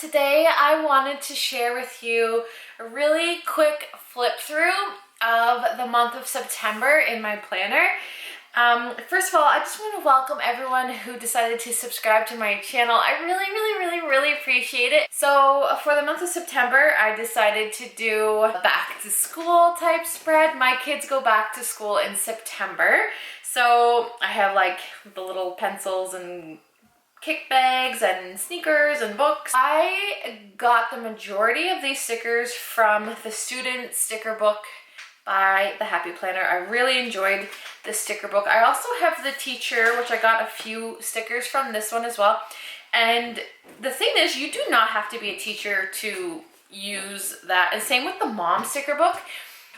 today I wanted to share with you a really quick flip through of the month of September in my planner. First of all, I just want to welcome everyone who decided to subscribe to my channel. I really appreciate it. So for the month of September, I decided to do a back to school type spread. My kids go back to school in September. So I have like the little pencils and kick bags and sneakers and books. I got the majority of these stickers from the student sticker book by the Happy Planner. I really enjoyed the sticker book. I also have the teacher, which I got a few stickers from this one as well. And the thing is, you do not have to be a teacher to use that. And same with the mom sticker book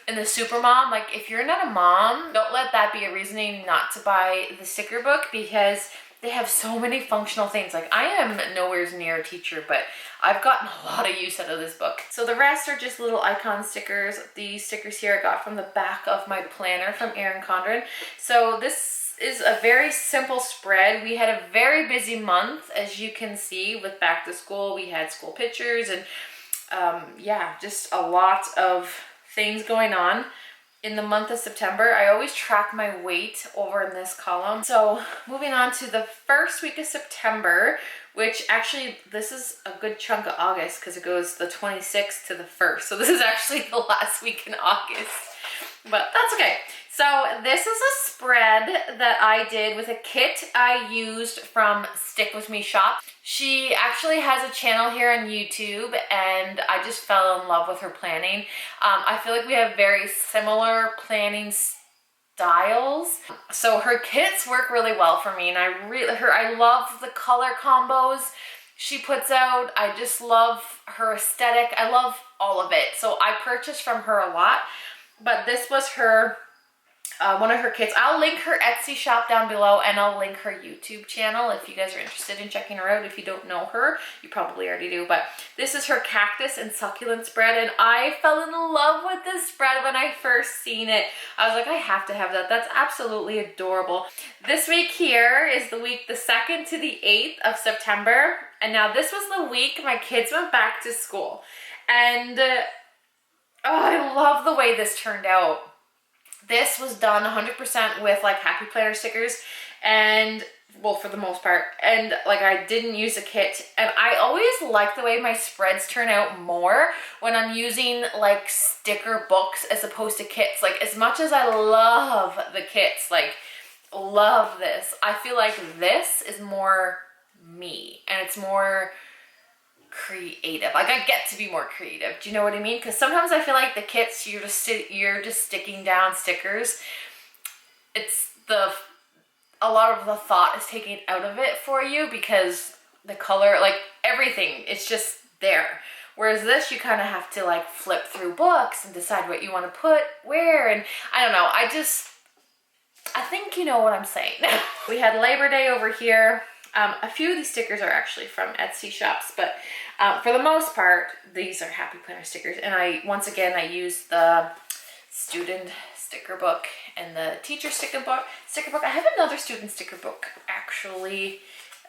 and the super mom. Like if you're not a mom, don't let that be a reasoning not to buy the sticker book, because they have so many functional things. Like I am nowhere near a teacher, but I've gotten a lot of use out of this book. So the rest are just little icon stickers. These stickers here I got from the back of my planner from Erin Condren. So this is a very simple spread. We had a very busy month, as you can see, with back to school. We had school pictures and yeah, just a lot of things going on. In the month of September, I always track my weight over in this column. So moving on to the first week of September, which actually this is a good chunk of August because it goes the 26th to the 1st. So this is actually the last week in August, but that's okay. So this is a spread that I did with a kit I used from STICKWITHMEshop. She actually has a channel here on YouTube, and I just fell in love with her planning. I feel like we have very similar planning styles. So her kits work really well for me, and I love the color combos she puts out. I just love her aesthetic. I love all of it. So I purchased from her a lot, but this was her one of her kits. I'll link her Etsy shop down below, and I'll link her YouTube channel if you guys are interested in checking her out. If you don't know her, you probably already do, but this is her cactus and succulent spread, and I fell in love with this spread when I first seen it. I was like, I have to have that. That's absolutely adorable. This week here is the week the 2nd to the 8th of September, and now this was the week my kids went back to school, and oh, I love the way this turned out. This was done 100% with like Happy Planner stickers, and well, for the most part, and like I didn't use a kit, and I always like the way my spreads turn out more when I'm using like sticker books as opposed to kits. Like as much as I love the kits, like love this, I feel like this is more me, and it's more creative. Like I get to be more creative. Do you know what I mean? Because sometimes I feel like the kits, you're just sticking down stickers. It's a lot of the thought is taken out of it for you, because the color, like everything, it's just there. Whereas this, you kind of have to like flip through books and decide what you want to put where, and I don't know. I think you know what I'm saying. We had Labor Day over here. A few of these stickers are actually from Etsy shops, but for the most part, these are Happy Planner stickers. And once again, I used the student sticker book and the teacher sticker book. I have another student sticker book actually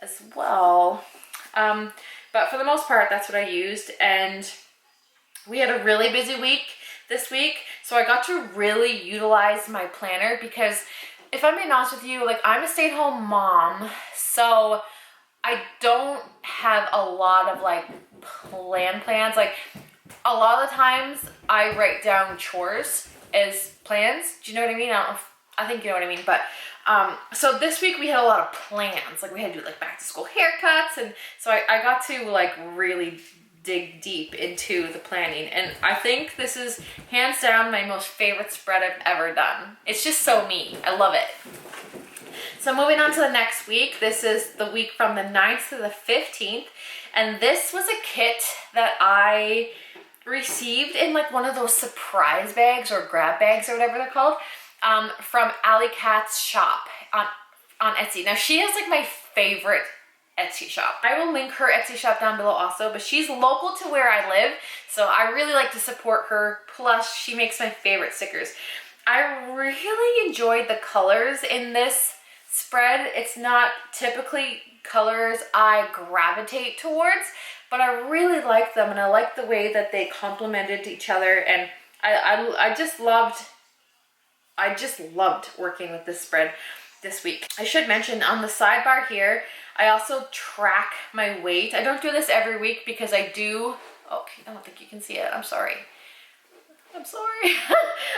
as well. But for the most part, that's what I used. And we had a really busy week this week, so I got to really utilize my planner, because if I'm being honest with you, like I'm a stay-at-home mom, so I don't have a lot of like plans. Like a lot of the times I write down chores as plans. Do you know what I mean? I think you know what I mean. But so this week we had a lot of plans. Like we had to do like back to school haircuts, and so I got to like really dig deep into the planning, and I think this is hands down my most favorite spread I've ever done. It's just so me. I love it. So moving on to the next week, this is the week from the 9th to the 15th, and this was a kit that I received in like one of those surprise bags or grab bags or whatever they're called, from Allycat's shop on Etsy. Now she has like my favorite Etsy shop. I will link her Etsy shop down below also, but she's local to where I live, so I really like to support her. Plus she makes my favorite stickers. I really enjoyed the colors in this spread. It's not typically colors I gravitate towards, but I really like them, and I like the way that they complemented each other, and I just loved working with this spread this week. I should mention on the sidebar here, I also track my weight. I don't do this every week because I do, okay, I don't think you can see it, I'm sorry.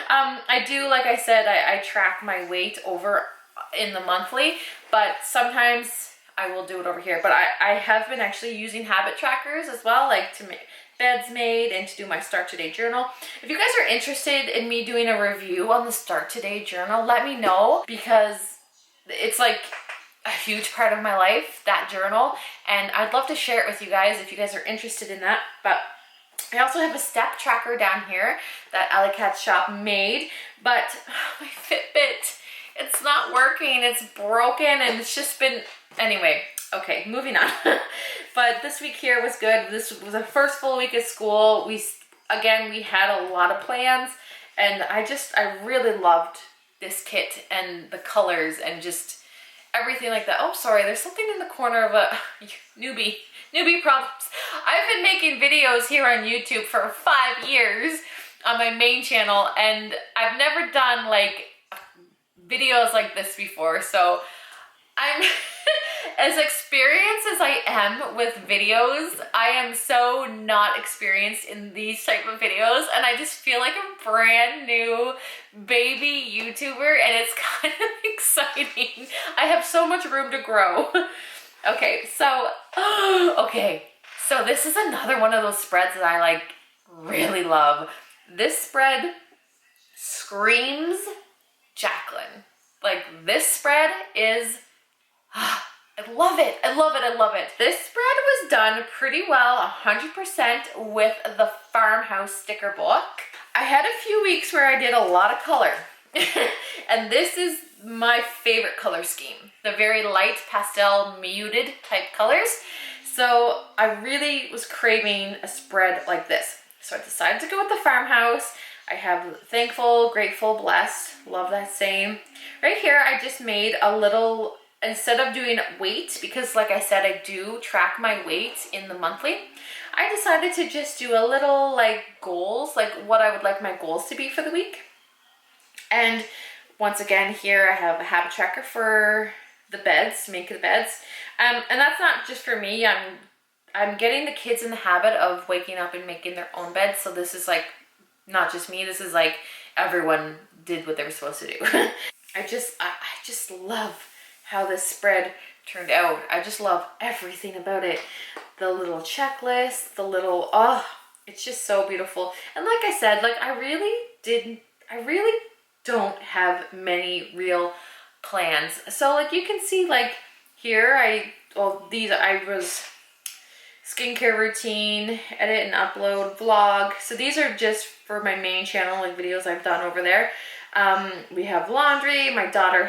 I do, like I said, I track my weight over in the monthly, but sometimes I will do it over here. But I have been actually using habit trackers as well, like to make beds made and to do my Start Today journal. If you guys are interested in me doing a review on the Start Today journal, let me know, because it's like a huge part of my life, that journal, and I'd love to share it with you guys if you guys are interested in that. But I also have a step tracker down here that Allycat shop made, but my Fitbit, it's not working, it's broken, and it's just been, anyway, okay, moving on. But this week here was good. This was the first full week of school. We had a lot of plans, and I really loved this kit and the colors and just everything like that. Oh, sorry, there's something in the corner of a newbie problems. I've been making videos here on YouTube for 5 years on my main channel, and I've never done like videos like this before, so I'm as experienced as I am with videos, I am so not experienced in these type of videos, and I just feel like a brand new baby YouTuber, and it's kind of exciting. I have so much room to grow. Okay, so this is another one of those spreads that I like really love. This spread screams Jaclyn. Like, this spread is, I love it. This spread was done pretty well, 100% with the Farmhouse sticker book. I had a few weeks where I did a lot of color. And this is my favorite color scheme. The very light pastel muted type colors. So I really was craving a spread like this. So I decided to go with the Farmhouse. I have thankful, grateful, blessed. Love that same. Right here, I just made a little, instead of doing weight, because like I said, I do track my weight in the monthly, I decided to just do a little like goals, like what I would like my goals to be for the week. And once again, here I have a habit tracker for the beds, to make the beds. And that's not just for me. I'm getting the kids in the habit of waking up and making their own beds. So this is like, not just me, this is like everyone did what they were supposed to do. I just love how this spread turned out. I just love everything about it. The little checklist, the little, it's just so beautiful. And like I said, like I really don't have many real plans. So like you can see, like here, I was skincare routine, edit and upload, vlog. So these are just for my main channel, like videos I've done over there. We have laundry. My daughter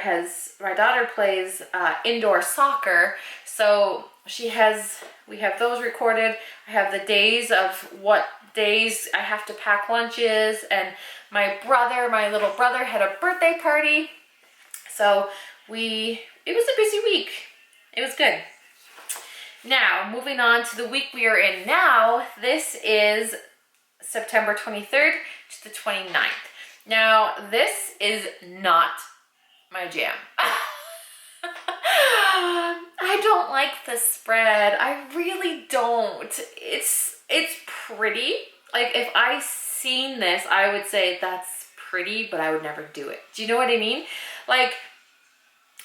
plays indoor soccer, so we have those recorded. I have the days of what days I have to pack lunches, and my little brother had a birthday party. So it was a busy week. It was good. Now, moving on to the week we are in now, this is September 23rd to the 29th. Now, this is not my jam. I don't like this spread. I really don't. It's pretty. Like, if I seen this, I would say that's pretty, but I would never do it. Do you know what I mean? Like,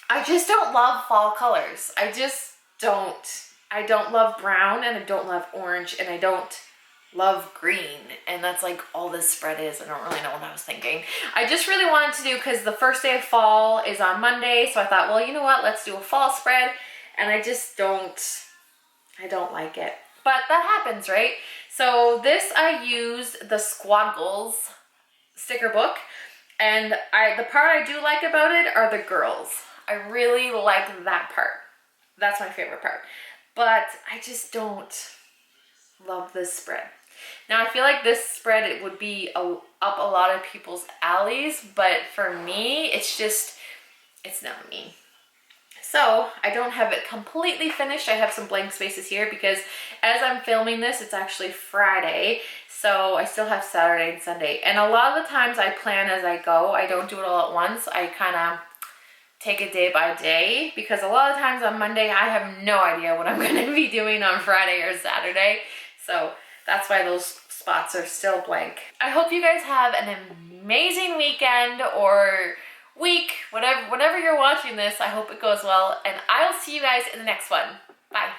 I just don't love fall colors. I just don't. I don't love brown, and I don't love orange, and I don't love green, and that's like all this spread is. I don't really know what I was thinking. I just really wanted to do, because the first day of fall is on Monday, so I thought, well, you know what, let's do a fall spread, and I don't like it. But that happens, right? So this, I used the Squaggles sticker book, and the part I do like about it are the girls. I really like that part. That's my favorite part. But I just don't love this spread. Now, I feel like this spread, it would be up a lot of people's alleys, but for me, it's not me. So I don't have it completely finished. I have some blank spaces here because as I'm filming this, it's actually Friday. So I still have Saturday and Sunday. And a lot of the times I plan as I go. I don't do it all at once. I kind of take it day by day because a lot of times on Monday, I have no idea what I'm going to be doing on Friday or Saturday. So that's why those spots are still blank. I hope you guys have an amazing weekend or week, whenever you're watching this. I hope it goes well, and I'll see you guys in the next one. Bye.